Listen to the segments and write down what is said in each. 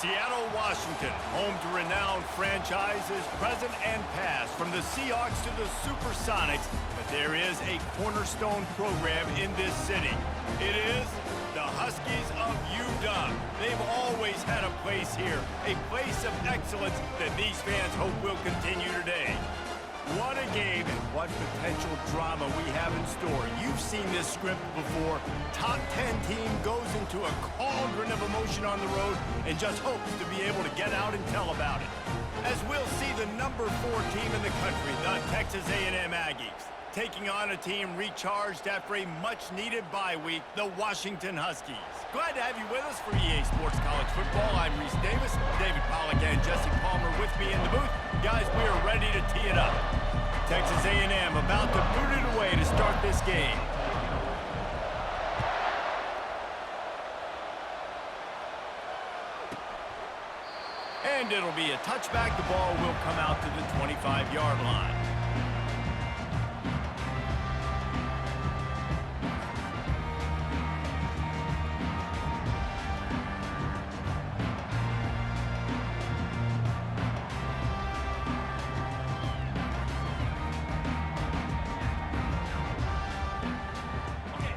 Seattle, Washington, home to renowned franchises present and past, from the Seahawks to the Supersonics, but there is a cornerstone program in this city. It is the Huskies of UW. They've always had a place here, a place of excellence that these fans hope will continue today. What a game and what potential drama we have in store. You've seen this script before. Top 10 team goes into a cauldron of emotion on the road and just hopes to be able to get out and tell about it. As we'll see the number 4 team in the country, the Texas A&M Aggies, taking on a team recharged after a much-needed bye week, the Washington Huskies. Glad to have you with us for EA Sports College Football. I'm Reese Davis, David Pollack and Jesse Palmer with me in the booth. Guys, we are ready to tee it up. Texas A&M about to boot it away to start this game. And it'll be a touchback. The ball will come out to the 25-yard line.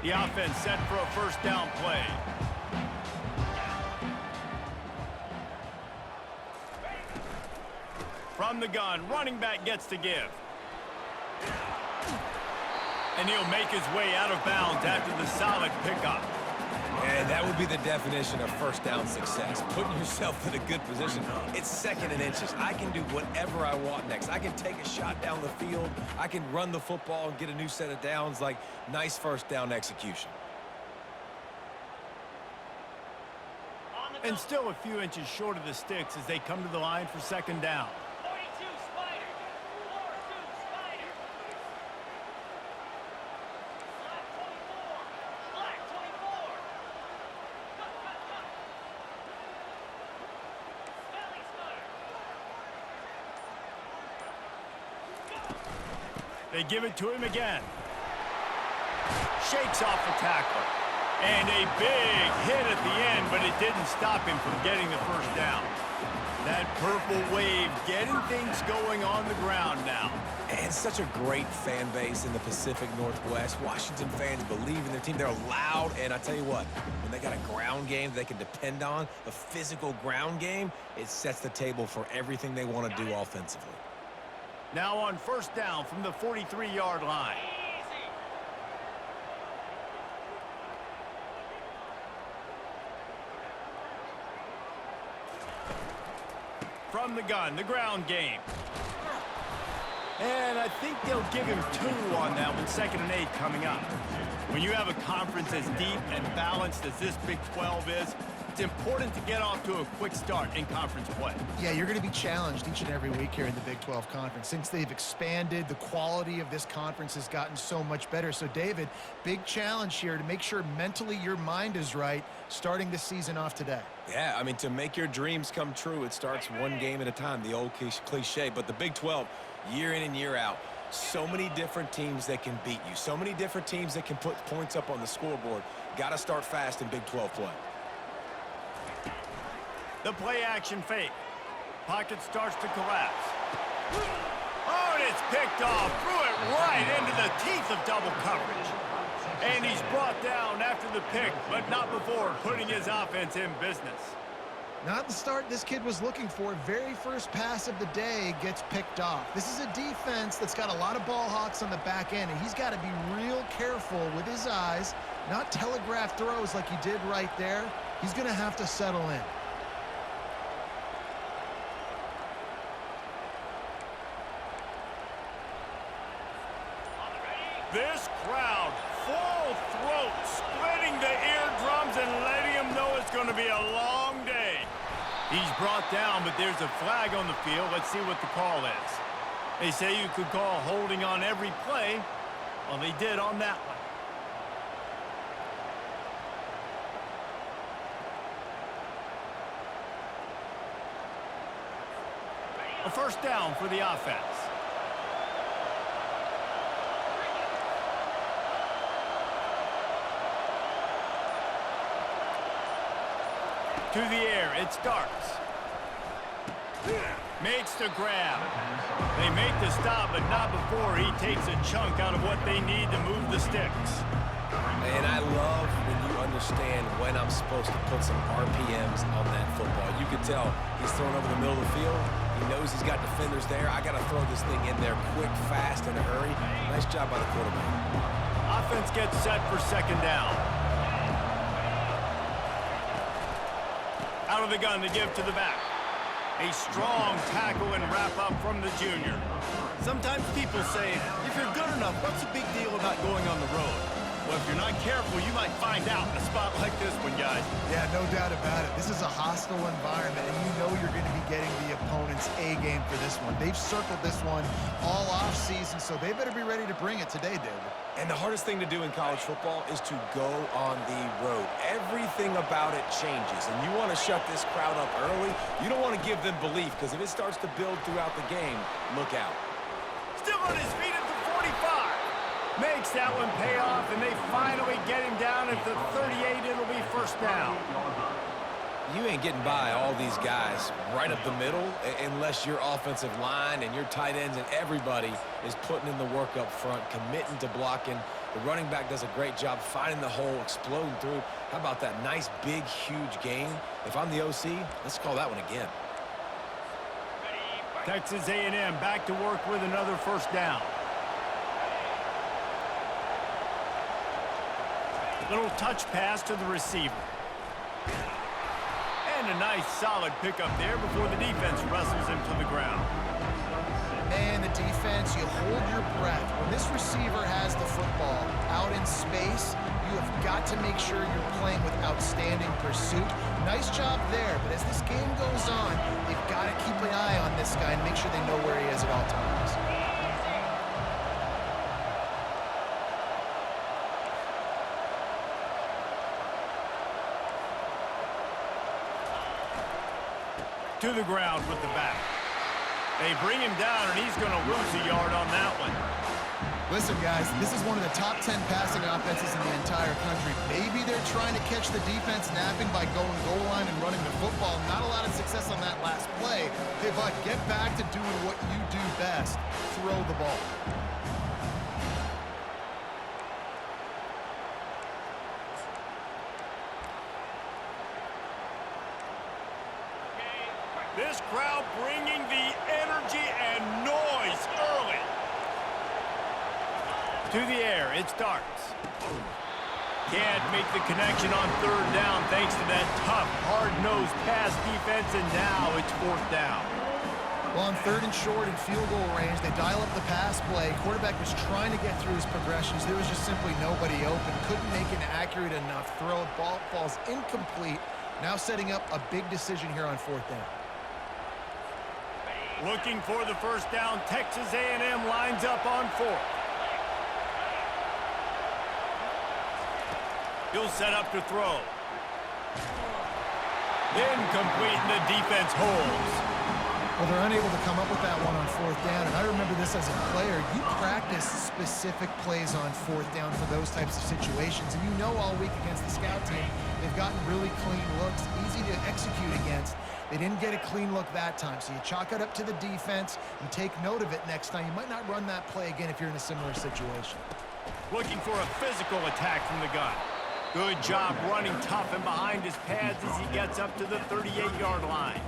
The offense set for a first down play. From the gun, running back gets to give. And he'll make his way out of bounds after the solid pickup. And that would be the definition of first down success. Putting yourself in a good position. It's second and inches. I can do whatever I want next. I can take a shot down the field. I can run the football and get a new set of downs. Like, nice first down execution. And still a few inches short of the sticks as they come to the line for second down. 42 Spider. 4-2 Spider. Black 24. Cut. Smelly Spider. They give it to him again. Shakes off the tackler. And a big hit at the end, but it didn't stop him from getting the first down. That purple wave getting things going on the ground now. And such a great fan base in the Pacific Northwest. Washington fans believe in their team. They're loud, and I tell you what, when they got a ground game they can depend on, a physical ground game, it sets the table for everything they want to do offensively. Now on first down from the 43-yard line. From the gun, the ground game. And I think they'll give him 2 on that one, 2nd and 8 coming up. When you have a conference as deep and balanced as this Big 12 is, it's important to get off to a quick start in conference play. Yeah, you're going to be challenged each and every week here in the Big 12 Conference. Since they've expanded, the quality of this conference has gotten so much better. So, David, big challenge here to make sure mentally your mind is right starting this season off today. Yeah, I mean, to make your dreams come true, it starts one game at a time, the old cliche. But the Big 12, year in and year out, so many different teams that can beat you, so many different teams that can put points up on the scoreboard. Got to start fast in Big 12 play. The play action fake. Pocket starts to collapse. Oh, and it's picked off. Threw it right into the teeth of double coverage. And he's brought down after the pick, but not before putting his offense in business. Not the start this kid was looking for. Very first pass of the day gets picked off. This is a defense that's got a lot of ball hawks on the back end, and he's got to be real careful with his eyes, not telegraph throws like he did right there. He's going to have to settle in. This crowd, full throat, splitting the eardrums and letting them know it's going to be a long day. He's brought down, but there's a flag on the field. Let's see what the call is. They say you could call holding on every play. Well, they did on that one. A first down for the offense. To the air, it starts. Makes the grab. They make the stop, but not before he takes a chunk out of what they need to move the sticks. And I love when you understand when I'm supposed to put some RPMs on that football. You can tell he's throwing over the middle of the field. He knows he's got defenders there. I got to throw this thing in there quick, fast, in a hurry. Nice job by the quarterback. Offense gets set for second down. Out of the gun to give to the back. A strong tackle and wrap-up from the junior. Sometimes people say, if you're good enough, what's the big deal about going on the road? Well, if you're not careful, you might find out in a spot like this one, guys. Yeah, no doubt about it. This is a hostile environment, and you know you're going to be getting the opponent's A game for this one. They've circled this one all off-season, so they better be ready to bring it today, David. And the hardest thing to do in college football is to go on the road. Everything about it changes, and you want to shut this crowd up early. You don't want to give them belief, because if it starts to build throughout the game, look out. Still on his feet at the 45. Makes that one pay off, and they finally get him down at the 38. It'll be first down. You ain't getting by all these guys right up the middle unless your offensive line and your tight ends and everybody is putting in the work up front, committing to blocking. The running back does a great job finding the hole, exploding through. How about that nice, big, huge gain? If I'm the OC, let's call that one again. Texas A&M back to work with another first down. Little touch pass to the receiver. And a nice solid pickup there before the defense wrestles him to the ground. Man, the defense, you hold your breath. When this receiver has the football out in space, you have got to make sure you're playing with outstanding pursuit. Nice job there, but as this game goes on, they've got to keep an eye on this guy and make sure they know where he is at all times. To the ground with the back. They bring him down, and he's going to lose a yard on that one. Listen, guys, this is one of the top 10 passing offenses in the entire country. Maybe they're trying to catch the defense napping by going goal line and running the football. Not a lot of success on that last play. Hey, bud, get back to doing what you do best. Throw the ball. This crowd bringing the energy and noise early. To the air, it starts. Can't make the connection on third down thanks to that tough, hard-nosed pass defense, and now it's fourth down. Well, on third and short and field goal range, they dial up the pass play. Quarterback was trying to get through his progressions. There was just simply nobody open. Couldn't make an accurate enough throw. Ball falls incomplete. Now setting up a big decision here on fourth down. Looking for the first down, Texas A&M lines up on fourth. He'll set up to throw. Incomplete, and the defense holds. Well, they're unable to come up with that one on fourth down, and I remember this as a player. You practice specific plays on fourth down for those types of situations, and you know all week against the scout team, they've gotten really clean looks, easy to execute against. They didn't get a clean look that time, so you chalk it up to the defense and take note of it next time. You might not run that play again if you're in a similar situation. Looking for a physical attack from the gun. Good job running tough and behind his pads as he gets up to the 38-yard line.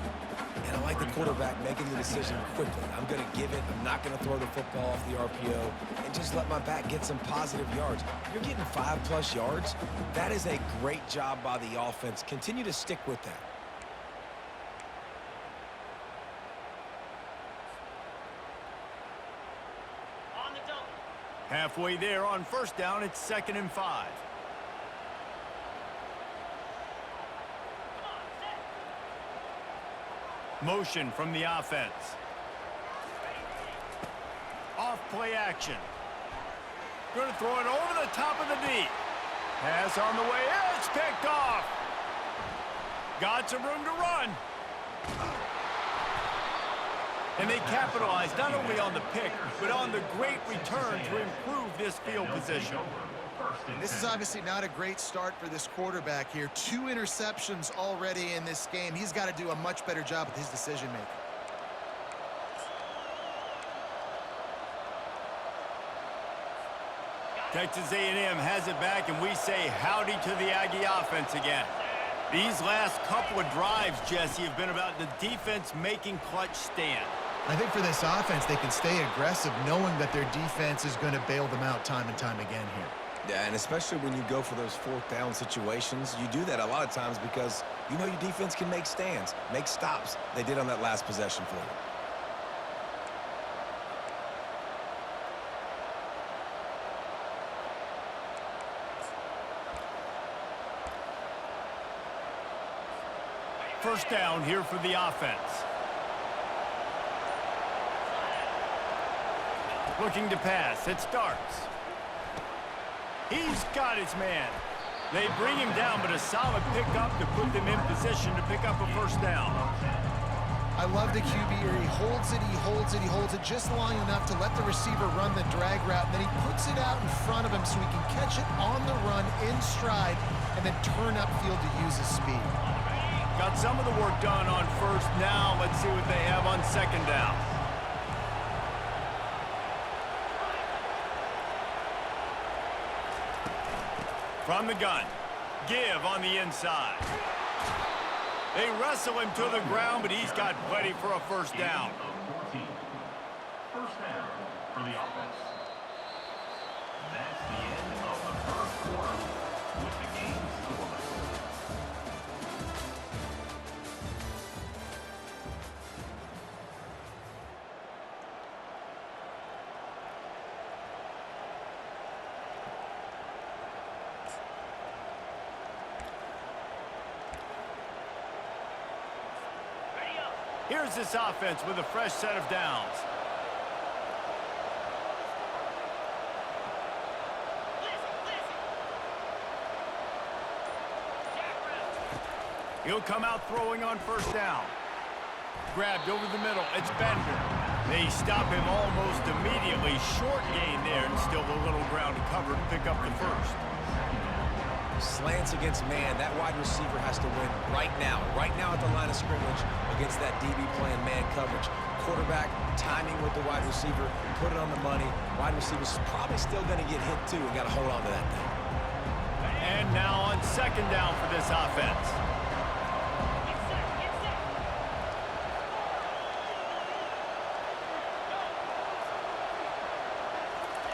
And I like the quarterback making the decision quickly. I'm going to give it. I'm not going to throw the football off the RPO and just let my back get some positive yards. You're getting 5+ yards. That is a great job by the offense. Continue to stick with that. On the double. Halfway there on first down, it's 2nd and 5. Motion from the offense. Off play action. Going to throw it over the top of the D. Pass on the way. It's picked off. Got some room to run. And they capitalize not only on the pick, but on the great return to improve this field position. This is obviously not a great start for this quarterback here. 2 interceptions already in this game. He's got to do a much better job with his decision-making. Texas A&M has it back, and we say howdy to the Aggie offense again. These last couple of drives, Jesse, have been about the defense making clutch stand. I think for this offense, they can stay aggressive knowing that their defense is going to bail them out time and time again here. Yeah, and especially when you go for those 4th down situations, you do that a lot of times because you know your defense can make stands, make stops. They did on that last possession for you. First down here for the offense. Looking to pass. It starts. He's got his man. They bring him down, but a solid pickup to put them in position to pick up a first down. I love the QB here. He holds it, he holds it, he holds it just long enough to let the receiver run the drag route, and then he puts it out in front of him so he can catch it on the run in stride and then turn upfield to use his speed. Got some of the work done on first. Now let's see what they have on second down. From the gun, give on the inside. They wrestle him to the ground, but he's got plenty for a first down. First down for the offense. That's the end of the first quarter with the game scoreless. Here's this offense with a fresh set of downs. He'll come out throwing on first down. Grabbed over the middle. It's Bender. They stop him almost immediately. Short gain there, and still a little ground to cover to pick up the first. Slants against man, that wide receiver has to win right now at the line of scrimmage against that DB playing man coverage. Quarterback, timing with the wide receiver, put it on the money. Wide receiver's probably still going to get hit too and got to hold on to that thing. And now on second down for this offense.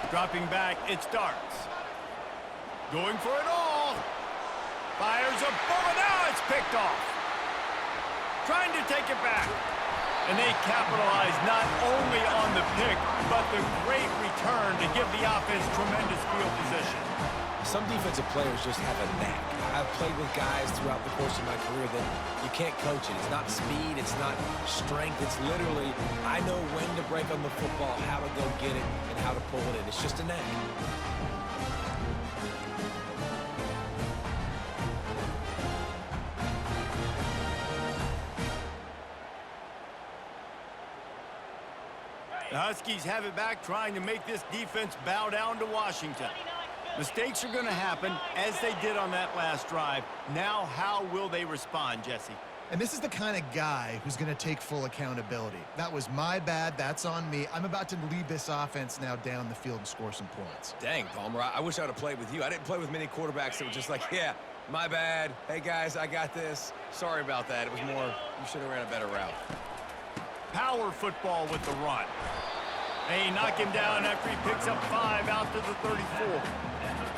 Dropping back, it starts. Going for it all. Fires a bullet. Now it's picked off. Trying to take it back. And they capitalize not only on the pick, but the great return to give the offense tremendous field position. Some defensive players just have a knack. I've played with guys throughout the course of my career that you can't coach it. It's not speed, it's not strength. It's literally, I know when to break on the football, how to go get it, and how to pull it in. It's just a knack. The Huskies have it back, trying to make this defense bow down to Washington. Mistakes are going to happen, as they did on that last drive. Now, how will they respond, Jesse? And this is the kind of guy who's going to take full accountability. That was my bad. That's on me. I'm about to lead this offense now down the field and score some points. Dang, Palmer, I wish I would have played with you. I didn't play with many quarterbacks that were just like, yeah, my bad. Hey, guys, I got this. Sorry about that. It was more, you should have ran a better route. Power football with the run. They knock him down after he picks up 5 out to the 34.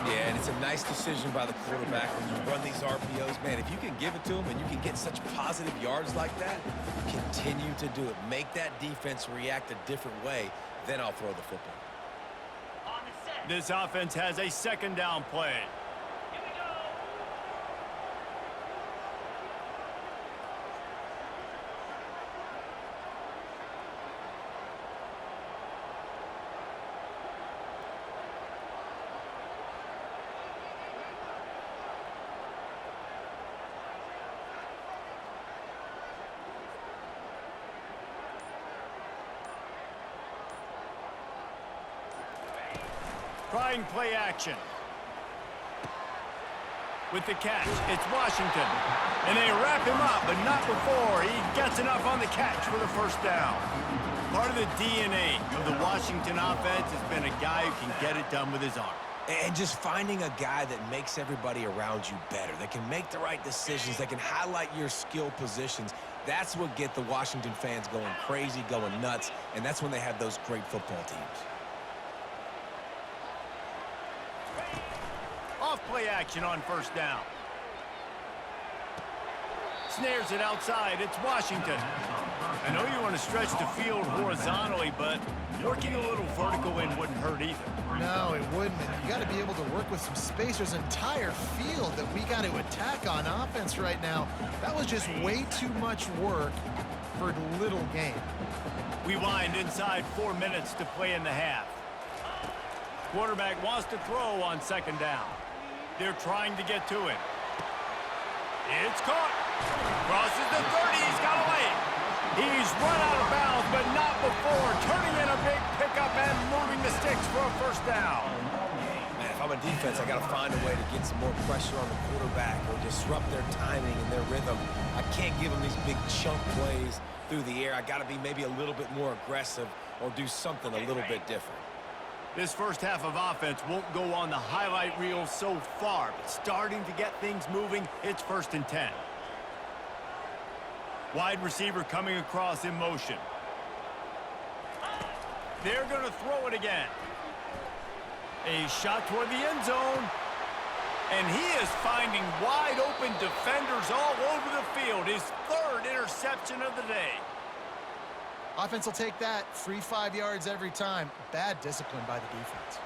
Yeah, and it's a nice decision by the quarterback when you run these RPOs. Man, if you can give it to him and you can get such positive yards like that, continue to do it. Make that defense react a different way, then I'll throw the football. This offense has a second down play. Trying play action. With the catch, it's Washington. And they wrap him up, but not before he gets enough on the catch for the first down. Part of the DNA of the Washington offense has been a guy who can get it done with his arm. And just finding a guy that makes everybody around you better, that can make the right decisions, that can highlight your skill positions. That's what get the Washington fans going crazy, going nuts, and that's when they have those great football teams. Off-play action on first down. Snares it outside. It's Washington. I know you want to stretch the field horizontally, but working a little vertical in wouldn't hurt either. No, it wouldn't. And you got to be able to work with some space. There's an entire field that we got to attack on offense right now. That was just way too much work for little gain. We wind inside 4 minutes to play in the half. Quarterback wants to throw on second down. They're trying to get to it. It's caught. Crosses the 30. He's got away. He's run out of bounds, but not before turning in a big pickup and moving the sticks for a first down. Man, if I'm a defense, I got to find a way to get some more pressure on the quarterback or disrupt their timing and their rhythm. I can't give them these big chunk plays through the air. I got to be maybe a little bit more aggressive or do something a little bit different. This first half of offense won't go on the highlight reel so far, but starting to get things moving, it's 1st and 10. Wide receiver coming across in motion. They're going to throw it again. A shot toward the end zone. And he is finding wide open defenders all over the field. His 3rd interception of the day. Offense will take that. Free 5 yards every time. Bad discipline by the defense.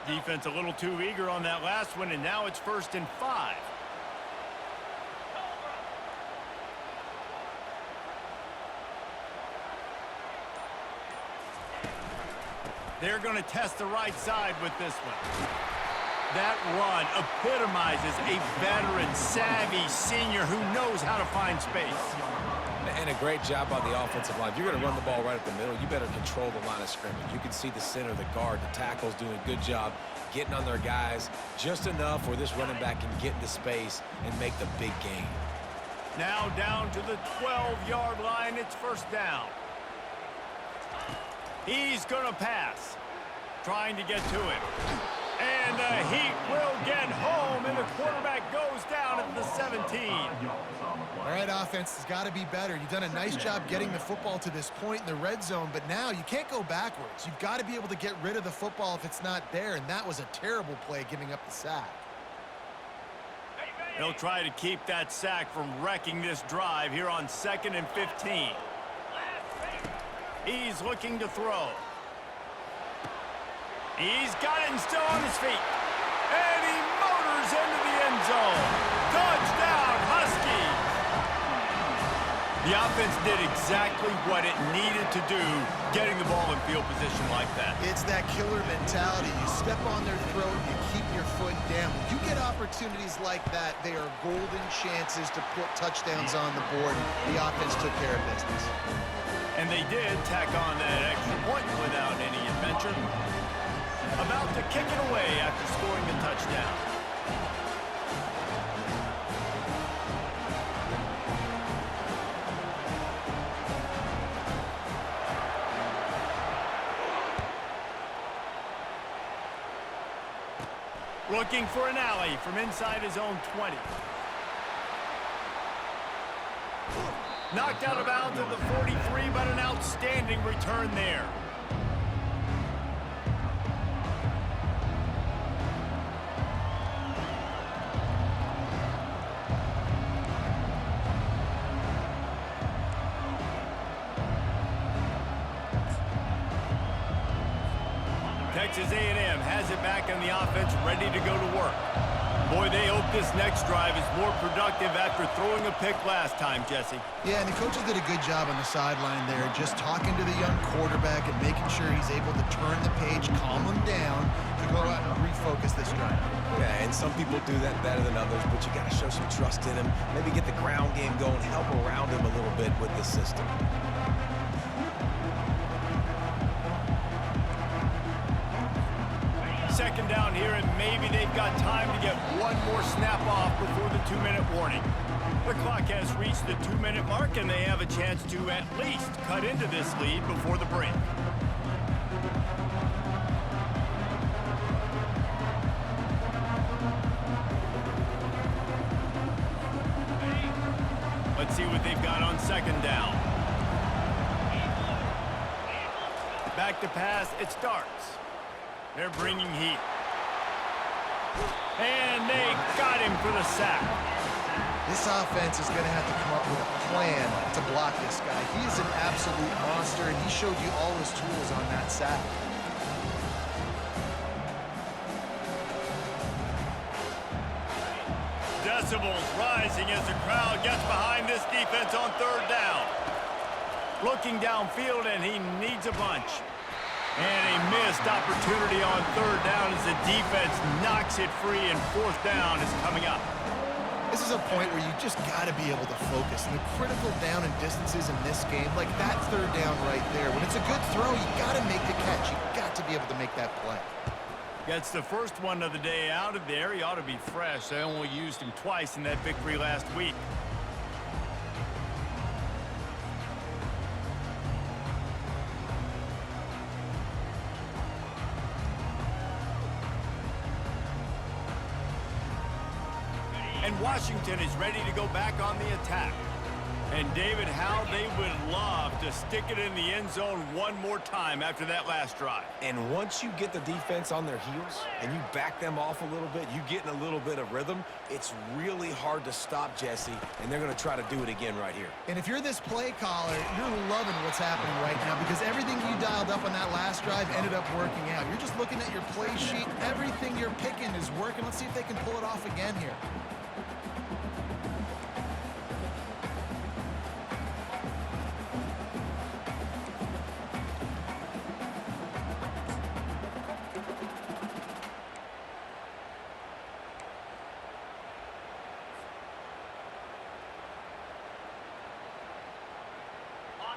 Defense a little too eager on that last one, and now it's 1st and 5. They're going to test the right side with this one. That run epitomizes a veteran, savvy senior who knows how to find space. And a great job on the offensive line. If you're going to run the ball right up the middle, you better control the line of scrimmage. You can see the center, the guard, the tackle's doing a good job getting on their guys just enough where this running back can get into space and make the big gain. Now down to the 12-yard line. It's 1st down. He's going to pass. Trying to get to it. And the Heat will get home, and the quarterback goes down at the 17. All right, offense has got to be better. You've done a nice job getting the football to this point in the red zone, but now you can't go backwards. You've got to be able to get rid of the football if it's not there, and that was a terrible play giving up the sack. They'll try to keep that sack from wrecking this drive here on 2nd and 15. He's looking to throw. He's got it and still on his feet. And he motors into the end zone. Touchdown, Huskies! The offense did exactly what it needed to do, getting the ball in field position like that. It's that killer mentality. You step on their throat, you keep your foot down. When you get opportunities like that, they are golden chances to put touchdowns on the board. The offense took care of business. And they did tack on that extra point without any adventure. About to kick it away after scoring the touchdown. Looking for an alley from inside his own 20. Knocked out of bounds at the 43, but an outstanding return there. Texas A&M has it back in the offense, ready to go to work. Boy, they hope this next drive is more productive after throwing a pick last time, Jesse. Yeah, and the coaches did a good job on the sideline there, just talking to the young quarterback and making sure he's able to turn the page, calm him down, to go out and refocus this drive. Yeah, and some people do that better than others, but you got to show some trust in him, maybe get the ground game going, help around him a little bit with the system. second down here, and maybe they've got time to get one more snap off before the 2-minute warning. The clock has reached the 2-minute mark, and they have a chance to at least cut into this lead before the break. Let's see what they've got on second down. Back to pass, it starts. They're bringing heat. And they got him for the sack. This offense is going to have to come up with a plan to block this guy. He is an absolute monster, and he showed you all his tools on that sack. Decibels rising as the crowd gets behind this defense on third down. Looking downfield, and he needs a bunch. And a missed opportunity on third down as the defense knocks it free, and fourth down is coming up. This is a point where you just got to be able to focus. And the critical down and distances in this game, like that third down right there, when it's a good throw, you got to make the catch. You got to be able to make that play. Gets the first one of the day out of there. He ought to be fresh. They only used him twice in that victory last week. And Washington is ready to go back on the attack. And David, how they would love to stick it in the end zone one more time after that last drive. And once you get the defense on their heels and you back them off a little bit, you get in a little bit of rhythm, it's really hard to stop Jesse, and they're going to try to do it again right here. And if you're this play caller, you're loving what's happening right now because everything you dialed up on that last drive ended up working out. You're just looking at your play sheet. Everything you're picking is working. Let's see if they can pull it off again here.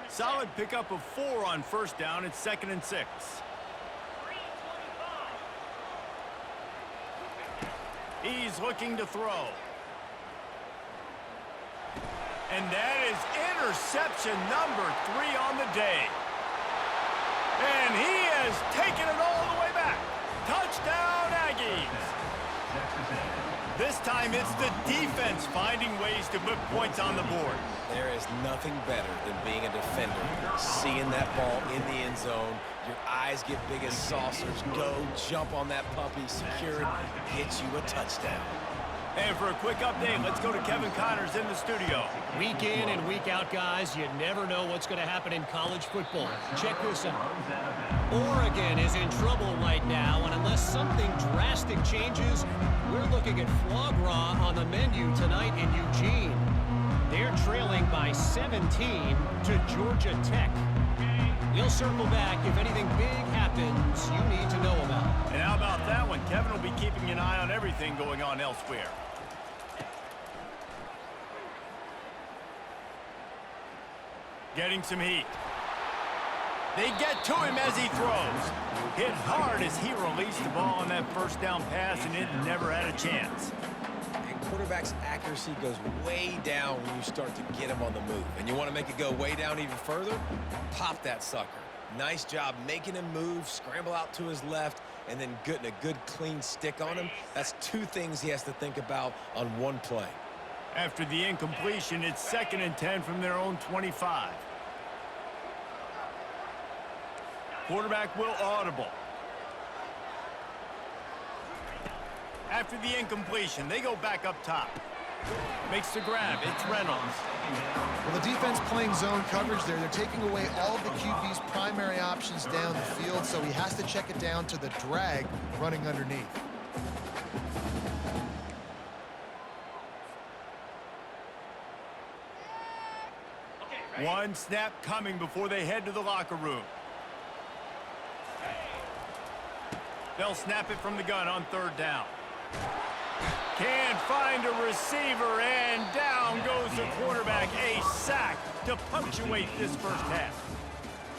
Solid pickup of 4 on first down. It's 2nd and 6. 3:25. He's looking to throw. And that is interception number 3 on the day. And he has taken it all the way back. Touchdown, Aggies. This time it's the defense finding ways to put points on the board. There is nothing better than being a defender, seeing that ball in the end zone, your eyes get big as saucers, go, jump on that puppy, secure it, get you a touchdown. And for a quick update, let's go to Kevin Connors in the studio. Week in and week out, guys, you never know what's going to happen in college football. Check this out. Oregon is in trouble right now, and unless something drastic changes, we're looking at foie gras on the menu tonight in Eugene. They're trailing by 17 to Georgia Tech. We'll circle back if anything big happens you need to know about. And how about that one? Kevin will be keeping an eye on everything going on elsewhere. Getting some heat. They get to him as he throws. Hit hard as he released the ball on that first down pass, and it never had a chance. And quarterback's accuracy goes way down when you start to get him on the move. And you want to make it go way down even further? Pop that sucker. Nice job making him move, scramble out to his left, and then getting a good clean stick on him. That's 2 things he has to think about on one play. After the incompletion, it's 2nd and 10 from their own 25. Quarterback will audible. After the incompletion, they go back up top. Makes the grab. It's Reynolds. Well, the defense playing zone coverage there. They're taking away all of the QB's primary options down the field, so he has to check it down to the drag running underneath. One snap coming before they head to the locker room. They'll snap it from the gun on 3rd down. Can't find a receiver, and down goes the quarterback. A sack to punctuate this first half.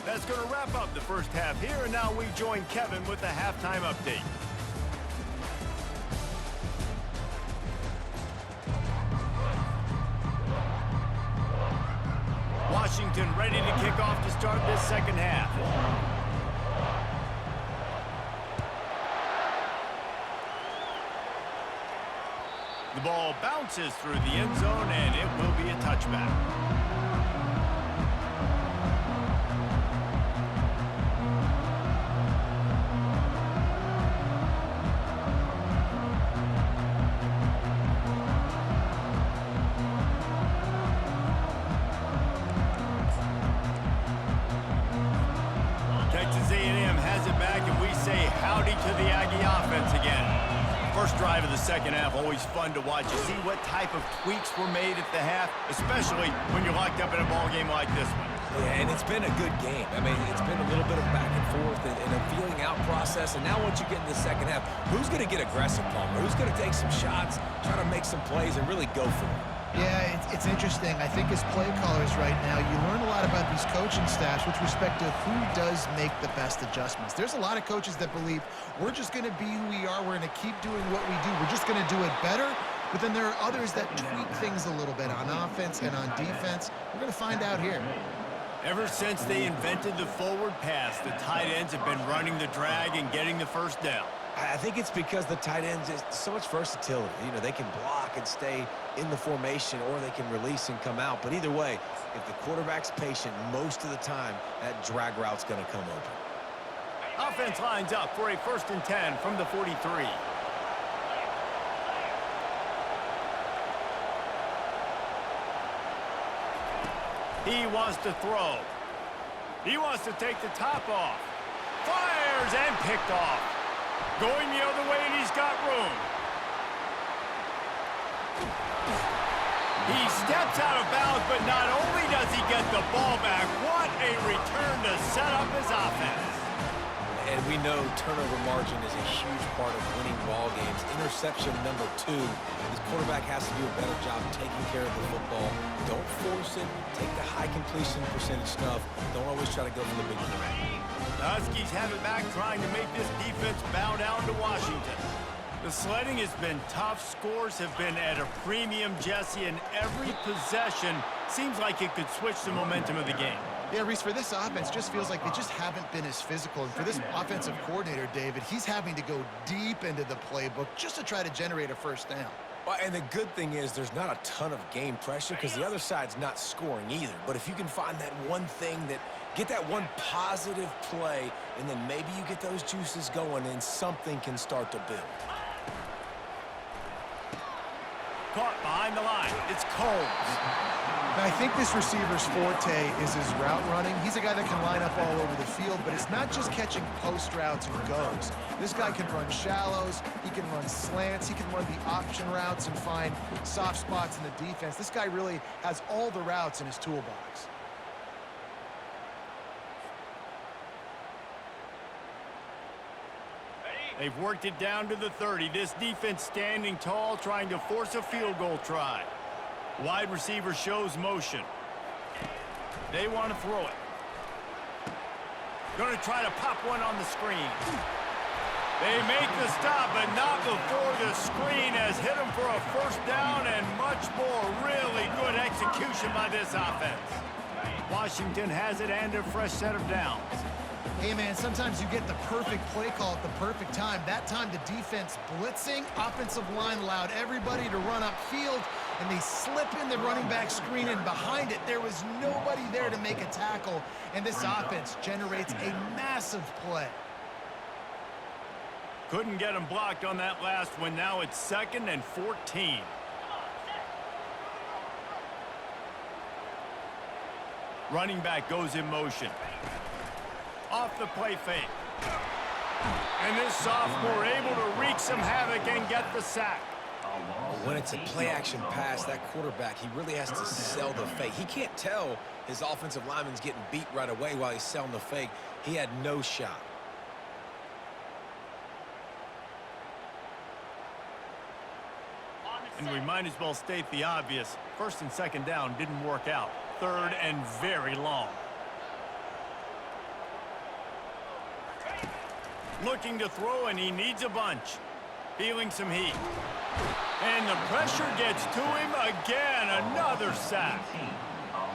That's going to wrap up the first half here, and now we join Kevin with the halftime update. Washington ready to kick off to start this second half. The ball bounces through the end zone, and it will be a touchback. Texas A&M has it back, and we say howdy to the Aggie offense again. First drive of the second half, always fun to watch. You see what type of tweaks were made at the half, especially when you're locked up in a ball game like this one. Yeah, and it's been a good game. I mean, it's been a little bit of back and forth and a feeling out process. And now once you get in the second half, who's going to get aggressive, Palmer? Who's going to take some shots, try to make some plays, and really go for it? Yeah, it's interesting. I think as play callers right now, you learn a lot about these coaching staffs with respect to who does make the best adjustments. There's a lot of coaches that believe we're just going to be who we are. We're going to keep doing what we do. We're just going to do it better. But then there are others that tweak things a little bit on offense and on defense. We're going to find out here. Ever since they invented the forward pass, the tight ends have been running the drag and getting the first down. I think it's because the tight ends is so much versatility. You know, they can block and stay in the formation, or they can release and come out. But either way, if the quarterback's patient most of the time, that drag route's going to come open. Offense lines up for a 1st and 10 from the 43. He wants to throw. He wants to take the top off. Fires and picked off. Going the other way, and he's got room. He steps out of bounds, but not only does he get the ball back, what a return to set up his offense. And we know turnover margin is a huge part of winning ball games. Interception number 2. His quarterback has to do a better job taking care of the football. Don't force it. Take the high completion percentage stuff. Don't always try to go for the big play. The Huskies have it back, trying to make this defense bow down to Washington. The sledding has been tough. Scores have been at a premium, Jesse, and every possession seems like it could switch the momentum of the game. Yeah, Reese, for this offense, just feels like they just haven't been as physical. And for this offensive coordinator, David, he's having to go deep into the playbook just to try to generate a first down. Well, and the good thing is there's not a ton of game pressure because the other side's not scoring either. But if you can find that one thing get that one positive play, and then maybe you get those juices going and something can start to build. Caught behind the line. It's Combs. Now, I think this receiver's forte is his route running. He's a guy that can line up all over the field, but it's not just catching post routes and goes. This guy can run shallows, he can run slants, he can run the option routes and find soft spots in the defense. This guy really has all the routes in his toolbox. They've worked it down to the 30. This defense standing tall, trying to force a field goal try. Wide receiver shows motion. They want to throw it. Going to try to pop one on the screen. They make the stop, but not before the screen has hit them for a first down and much more. Really good execution by this offense. Washington has it and a fresh set of downs. Hey, man, sometimes you get the perfect play call at the perfect time. That time the defense blitzing, offensive line allowed everybody to run upfield, and they slip in the running back screen, and behind it there was nobody there to make a tackle, and this offense generates a massive play. Couldn't get him blocked on that last one. Now it's 2nd and 14. Running back goes in motion. Off the play fake. And this sophomore able to wreak some havoc and get the sack. When it's a play-action pass, that quarterback, he really has to sell the fake. He can't tell his offensive lineman's getting beat right away while he's selling the fake. He had no shot. And we might as well state the obvious. 1st and 2nd down didn't work out. 3rd and very long. Looking to throw, and he needs a bunch. Feeling some heat. And the pressure gets to him again. Another sack.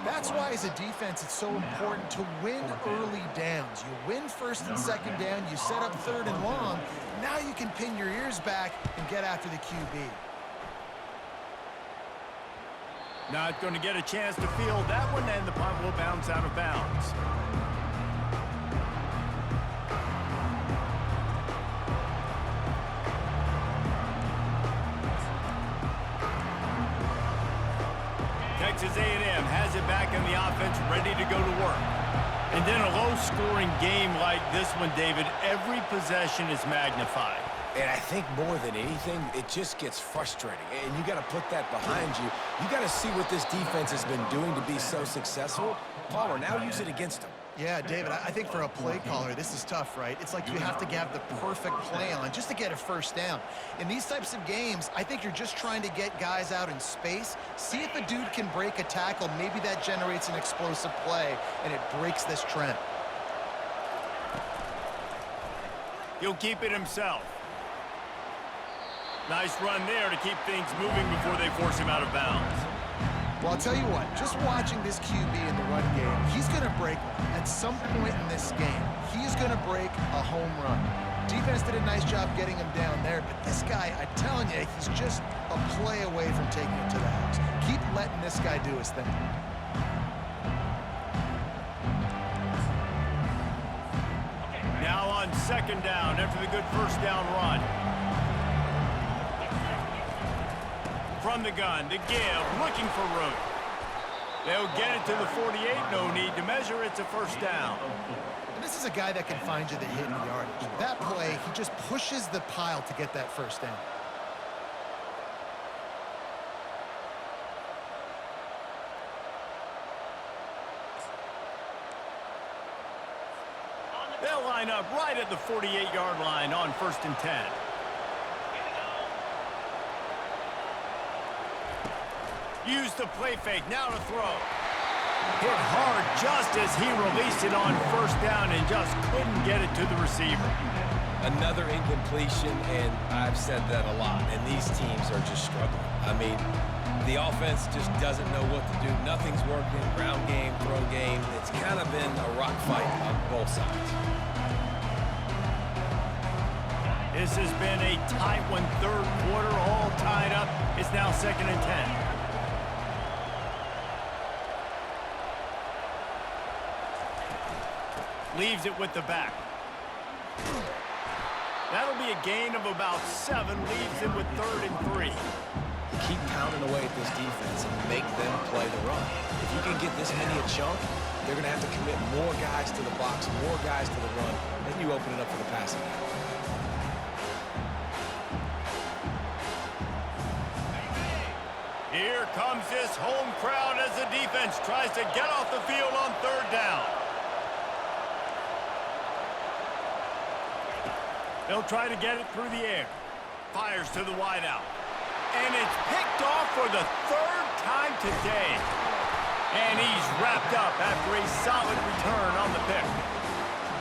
That's why, as a defense, it's so important to win early downs. You win first and second down, you set up third and long. Now you can pin your ears back and get after the QB. Not going to get a chance to field that one, and the punt will bounce out of bounds. Texas A&M has it back in the offense, ready to go to work. And then a low-scoring game like this one, David, every possession is magnified. And I think more than anything, it just gets frustrating. And you got to put that behind you. You got to see what this defense has been doing to be so successful. Palmer, now use it against them. Yeah, David, I think for a play caller, this is tough, right? It's like you have to have the perfect play on just to get a first down. In these types of games, I think you're just trying to get guys out in space, see if a dude can break a tackle. Maybe that generates an explosive play, and it breaks this trend. He'll keep it himself. Nice run there to keep things moving before they force him out of bounds. Well, I'll tell you what, just watching this QB in the run game, he's going to break one. At some point in this game, he's going to break a home run. Defense did a nice job getting him down there, but this guy, I'm telling you, he's just a play away from taking it to the house. Keep letting this guy do his thing. Now on second down after the good first down run. From the gun, the give, looking for room. They'll get it to the 48, no need to measure, it's a first down. And this is a guy that can find you the hidden yardage. That play, he just pushes the pile to get that first down. They'll line up right at the 48-yard line on 1st and 10. Use the play fake, now to throw. Hit hard just as he released it on first down and just couldn't get it to the receiver. Another incompletion, and I've said that a lot, and these teams are just struggling. I mean, the offense just doesn't know what to do. Nothing's working, ground game, throw game. It's kind of been a rock fight on both sides. This has been a tight one, third quarter, all tied up. It's now 2nd and 10. Leaves it with the back. That'll be a gain of about 7. Leaves it with 3rd and 3. Keep pounding away at this defense and make them play the run. If you can get this many a chunk, they're going to have to commit more guys to the box, more guys to the run, then you open it up for the passing game. Here comes this home crowd as the defense tries to get off the field on 3rd down. They'll try to get it through the air. Fires to the wideout. And it's picked off for the 3rd time today. And he's wrapped up after a solid return on the pick.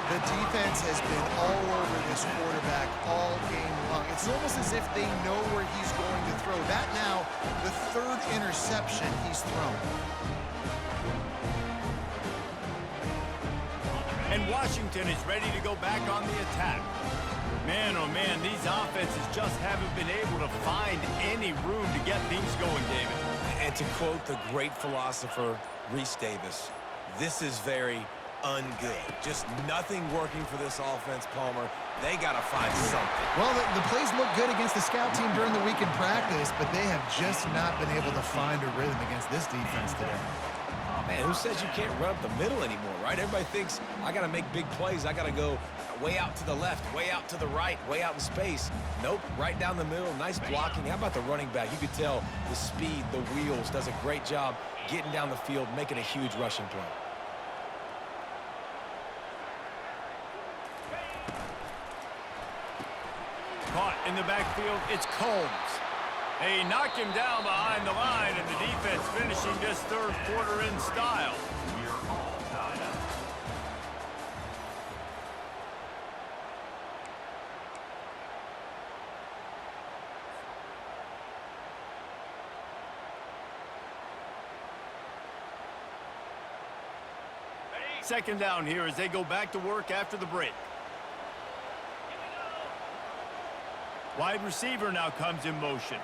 The defense has been all over this quarterback all game long. It's almost as if they know where he's going to throw. That now, the 3rd interception he's thrown. And Washington is ready to go back on the attack. Man, oh man, these offenses just haven't been able to find any room to get things going, David. And to quote the great philosopher, Reese Davis, this is very ungood. Just nothing working for this offense, Palmer. They got to find something. Well, the plays look good against the scout team during the week in practice, but they have just not been able to find a rhythm against this defense today. Man, who says you can't run up the middle anymore, right? Everybody thinks I got to make big plays. I got to go way out to the left, way out to the right, way out in space. Nope, right down the middle. Nice blocking. How about the running back? You could tell the speed, the wheels, does a great job getting down the field, making a huge rushing play. Caught in the backfield, it's Combs. They knock him down behind the line, and the defense finishing this 3rd quarter in style. We're all tied up. second down here as they go back to work after the break. Wide receiver now comes in motion.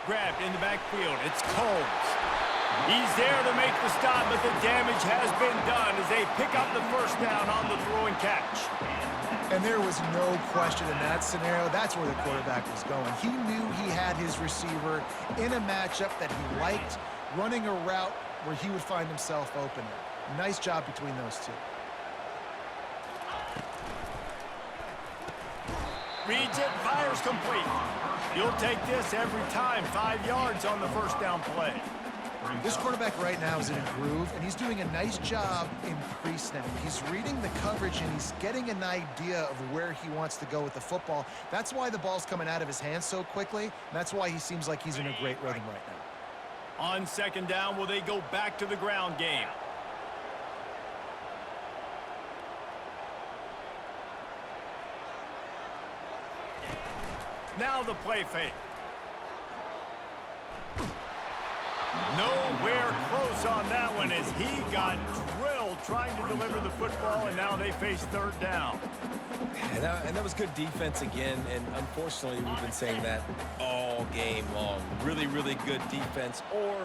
Grabbed in the backfield. It's Combs. He's there to make the stop, but the damage has been done as they pick up the first down on the throw and catch. And there was no question in that scenario. That's where the quarterback was going. He knew he had his receiver in a matchup that he liked, running a route where he would find himself open. Nice job between those two. Reads it, fires complete. You'll take this every time. 5 yards on the first down play. This quarterback right now is in a groove, and he's doing a nice job in pre-snap. He's reading the coverage, and he's getting an idea of where he wants to go with the football. That's why the ball's coming out of his hands so quickly, and that's why he seems like he's in a great rhythm right now. On second down, will they go back to the ground game? Now the play fake. Nowhere close on that one as he got drilled trying to deliver the football, and now they face third down. And that was good defense again, and unfortunately we've been saying that all game long. Really, really good defense, or,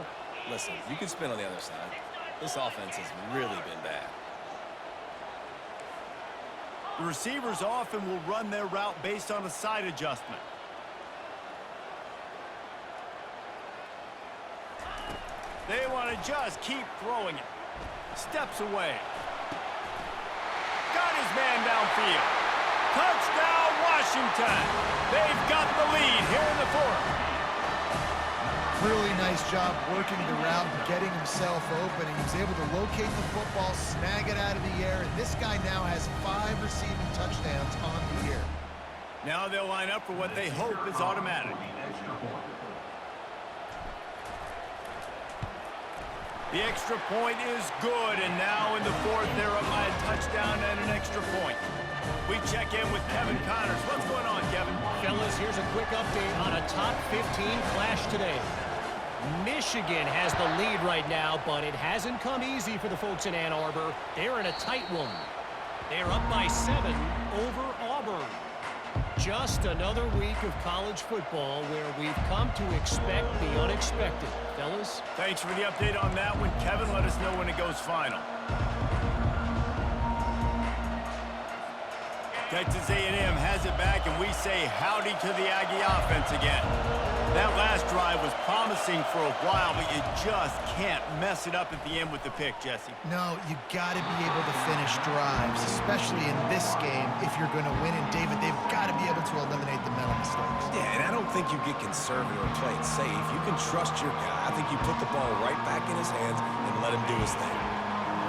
listen, you can spin on the other side. This offense has really been bad. The receivers often will run their route based on a side adjustment. They want to just keep throwing it. Steps away. Got his man downfield. Touchdown, Washington. They've got the lead here in the fourth. Really nice job working the route and getting himself open. He was able to locate the football, snag it out of the air, and this guy now has 5 receiving touchdowns on the year. Now they'll line up for what they hope is automatic. The extra point is good, and now in the fourth, they're up by a touchdown and an extra point. We check in with Kevin Connors. What's going on, Kevin? Fellas, here's a quick update on a top 15 clash today. Michigan has the lead right now, but it hasn't come easy for the folks in Ann Arbor. They're in a tight one. They're up by 7 over Auburn. Just another week of college football where we've come to expect the unexpected. Fellas? Thanks for the update on that one, Kevin. Let us know when it goes final. Texas A&M has it back, and we say howdy to the Aggie offense again. That last drive was promising for a while, but you just can't mess it up at the end with the pick, Jesse. No, you got to be able to finish drives, especially in this game. If you're going to win, and David, they've got to be able to eliminate the mental mistakes. Yeah, and I don't think you get conservative or play it safe. You can trust your guy. I think you put the ball right back in his hands and let him do his thing.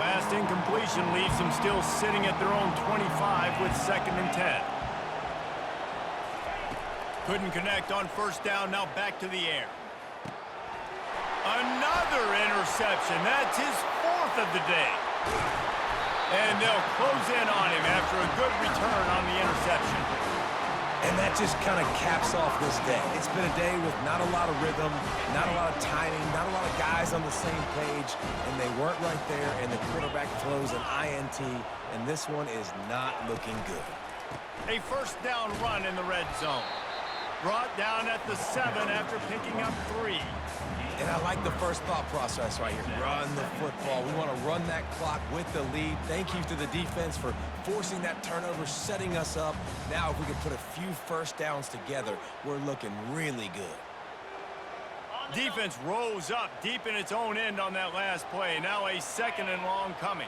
Last incompletion leaves them still sitting at their own 25 with 2nd and 10. Couldn't connect on first down, now back to the air. Another interception. That's his 4th of the day. And they'll close in on him after a good return on the interception. And that just kind of caps off this day. It's been a day with not a lot of rhythm, not a lot of timing, not a lot of guys on the same page, and they weren't right there, and the quarterback throws an INT, and this one is not looking good. A first down run in the red zone. Brought down at the 7 after picking up 3. And I like the first thought process right here. Run the football. We want to run that clock with the lead. Thank you to the defense for forcing that turnover, setting us up. Now if we can put a few first downs together, we're looking really good. Defense rose up deep in its own end on that last play. Now a 2nd and long coming.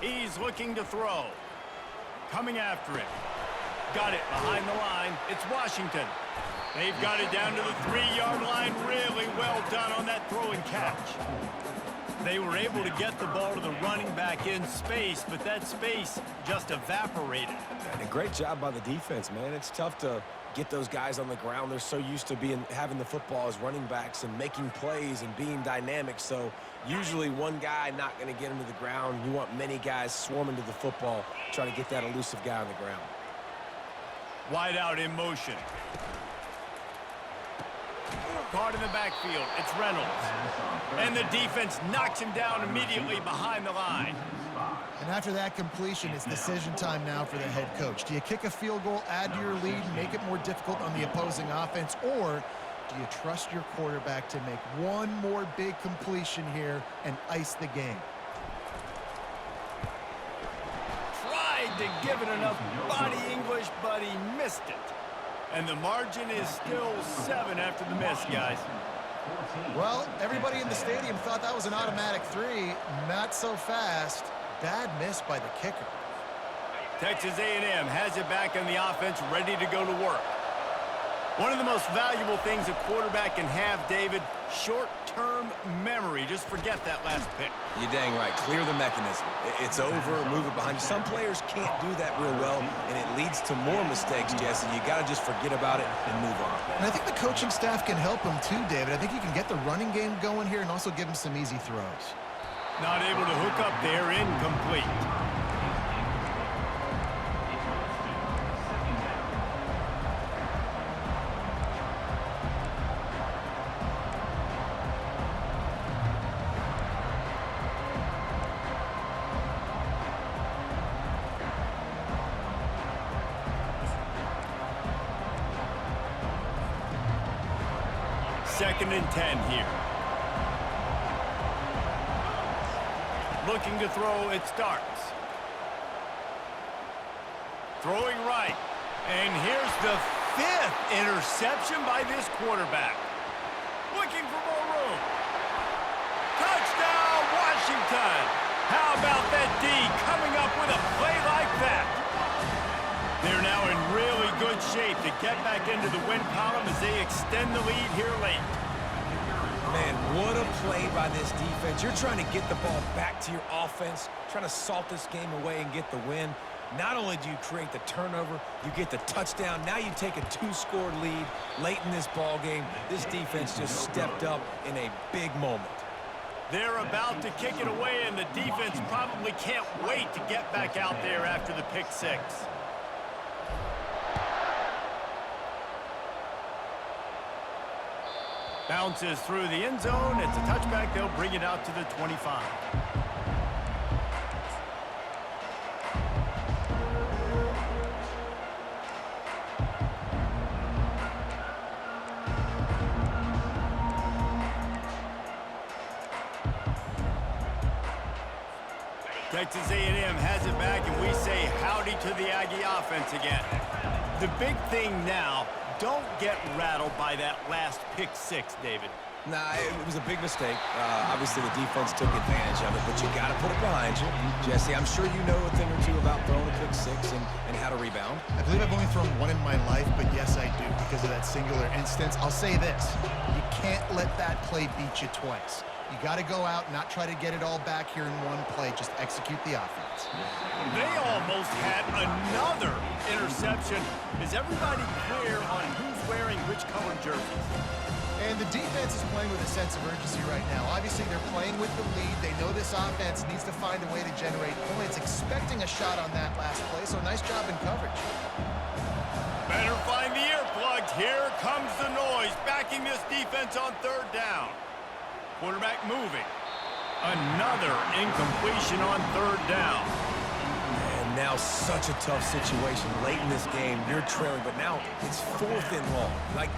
He's looking to throw. Coming after it. Got it behind the line. It's Washington. They've got it down to the 3-yard line. Really well done on that throw and catch. They were able to get the ball to the running back in space, but that space just evaporated. And a great job by the defense, man. It's tough to get those guys on the ground. They're so used to having the football as running backs and making plays and being dynamic. So usually one guy not going to get him to the ground. You want many guys swarming to the football, trying to get that elusive guy on the ground. Wide out in motion. Caught in the backfield. It's Reynolds. And the defense knocks him down immediately behind the line. And after that completion, it's decision time now for the head coach. Do you kick a field goal, add to your lead, make it more difficult on the opposing offense, or do you trust your quarterback to make one more big completion here and ice the game? Tried to give it enough body English, but he missed it. And the margin is still 7 after the miss, guys. Well, everybody in the stadium thought that was an automatic 3. Not so fast. Bad miss by the kicker. Texas A&M has it back in the offense, ready to go to work. One of the most valuable things a quarterback can have, David, short-term memory. Just forget that last pick. You're dang right. Clear the mechanism. It's over. Move it behind you. Some players can't do that real well, and it leads to more mistakes, Jesse. You got to just forget about it and move on. And I think the coaching staff can help him too, David. I think you can get the running game going here and also give him some easy throws. Not able to hook up there, incomplete. Second and 10 here. Looking to throw, it starts. Throwing right. And here's the 5th interception by this quarterback. Looking for more room. Touchdown, Washington. How about that D coming up with a play like that? They're now in really good shape to get back into the win column as they extend the lead here late. Man, what a play by this defense. You're trying to get the ball back to your offense, trying to salt this game away and get the win. Not only do you create the turnover, you get the touchdown. Now you take a 2-score lead late in this ball game. This defense just stepped up in a big moment. They're about to kick it away, and the defense probably can't wait to get back out there after the pick 6. Bounces through the end zone. It's a touchback. They'll bring it out to the 25. Texas A&M has it back, and we say howdy to the Aggie offense again. The big thing now, don't get rattled by that last pick 6, David. Nah, it was a big mistake. Obviously, the defense took advantage of it, but you got to put it behind you. Jesse, I'm sure you know a thing or two about throwing a pick 6 and how to rebound. I believe I've only thrown one in my life, but yes, I do because of that singular instance. I'll say this. You can't let that play beat you twice. You got to go out, not try to get it all back here in one play. Just execute the offense. They almost had another interception. Is everybody clear on who's wearing which colored jerseys? And the defense is playing with a sense of urgency right now. Obviously, they're playing with the lead. They know this offense needs to find a way to generate points, expecting a shot on that last play, so nice job in coverage. Better find the earplugs. Here comes the noise, backing this defense on 3rd down. Quarterback moving. Another incompletion on 3rd down. And now such a tough situation late in this game. You're trailing, but now it's 4th and long. Like,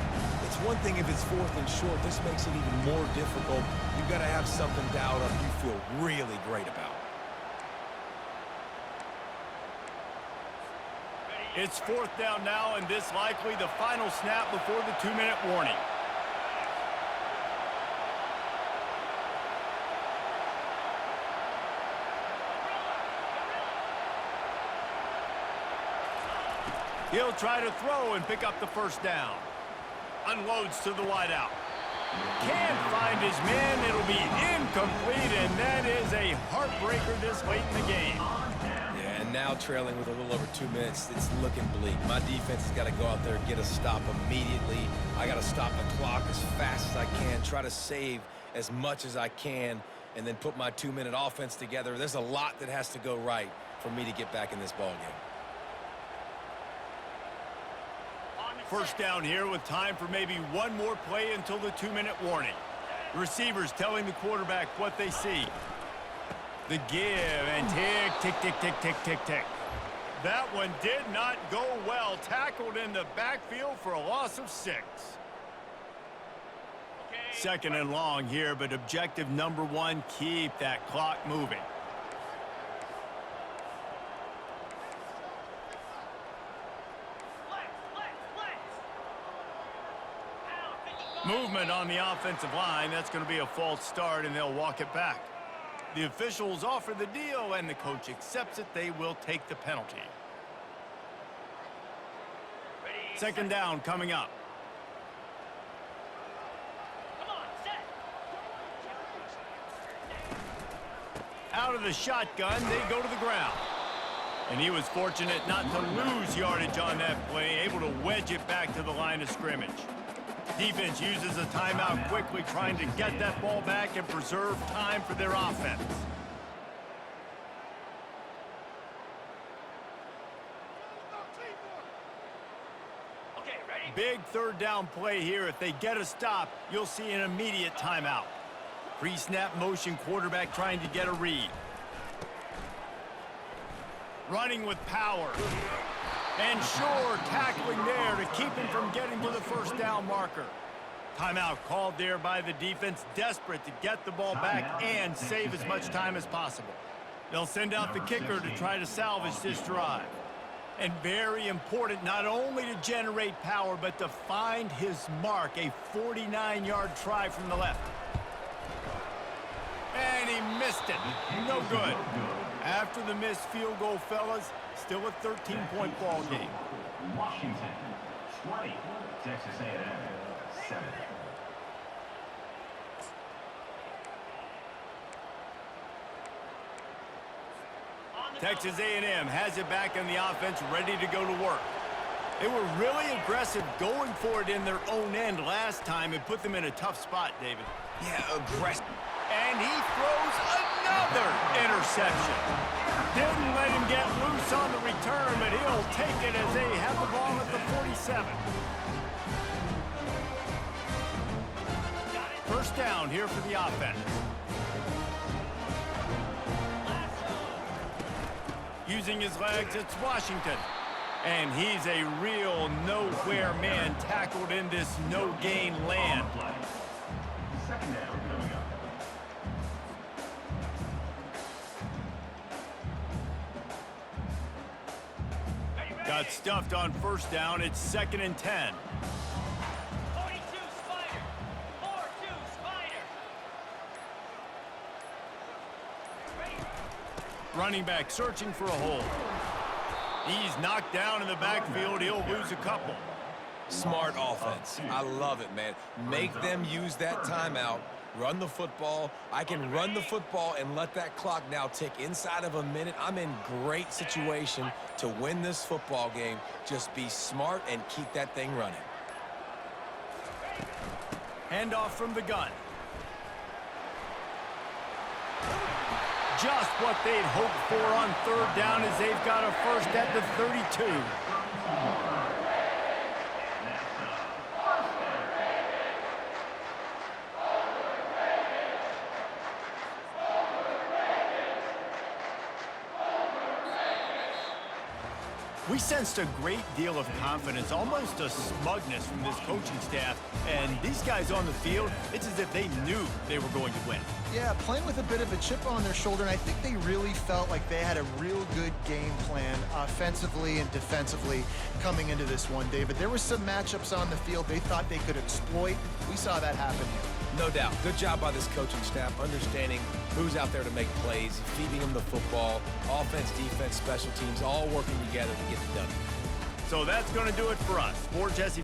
it's one thing if it's 4th and short. This makes it even more difficult. You've got to have something dialed up you feel really great about. It's 4th down now, and this likely the final snap before the 2-minute warning. He'll try to throw and pick up the 1st down. Unloads to the wideout. Can't find his man. It'll be incomplete, and that is a heartbreaker this late in the game. Yeah, and now trailing with a little over 2 minutes, it's looking bleak. My defense has got to go out there and get a stop immediately. I got to stop the clock as fast as I can, try to save as much as I can, and then put my 2-minute offense together. There's a lot that has to go right for me to get back in this ballgame. First down here with time for maybe one more play until the 2-minute warning. Receivers telling the quarterback what they see. The give, and tick, tick, tick, tick, tick, tick, tick. That one did not go well. Tackled in the backfield for a loss of 6. Second and long here, but objective number 1, keep that clock moving. Movement on the offensive line. That's going to be a false start, and they'll walk it back. The officials offer the deal, and the coach accepts it. They will take the penalty. Second down coming up. Out of the shotgun, they go to the ground. And he was fortunate not to lose yardage on that play, able to wedge it back to the line of scrimmage. Defense uses a timeout quickly, trying to get that ball back and preserve time for their offense. Okay, ready? Big third down play here. If they get a stop, you'll see an immediate timeout. Pre-snap motion, quarterback trying to get a read. Running with power. And sure, tackling there to keep him from getting to the first down marker. Timeout called there by the defense, desperate to get the ball back and save as much time as possible. They'll send out the kicker to try to salvage this drive. And very important, not only to generate power, but to find his mark, a 49-yard try from the left. And he missed it. No good. After the missed field goal, fellas, still a 13-point ball game. Washington, 20. Texas A&M, 7. Texas A&M has it back in the offense, ready to go to work. They were really aggressive going for it in their own end last time. It put them in a tough spot, David. Yeah, aggressive. And he throws another interception. Didn't let him get loose on the return, but he'll take it as they have the ball at the 47. First down here for the offense. Using his legs, it's Washington. And he's a real nowhere man, tackled in this no-gain land. Second down coming up. Got stuffed on first down. It's 2nd and 10. 42 Spider. 4-2 Spider. Ready? Running back searching for a hole. He's knocked down in the backfield. He'll lose a couple. Smart offense. I love it, man. Make them use that timeout. Run the football. I can run the football and let that clock now tick inside of a minute. I'm in great situation to win this football game. Just be smart and keep that thing running. Handoff from the gun. Just what they'd hoped for on third down as they've got a first at the 32. We sensed a great deal of confidence, almost a smugness from this coaching staff. And these guys on the field, it's as if they knew they were going to win. Yeah, playing with a bit of a chip on their shoulder, and I think they really felt like they had a real good game plan offensively and defensively coming into this one, David. There were some matchups on the field they thought they could exploit. We saw that happen here. No doubt. Good job by this coaching staff, understanding who's out there to make plays, feeding them the football, offense, defense, special teams, all working together to get it done. So that's going to do it for us. For Jesse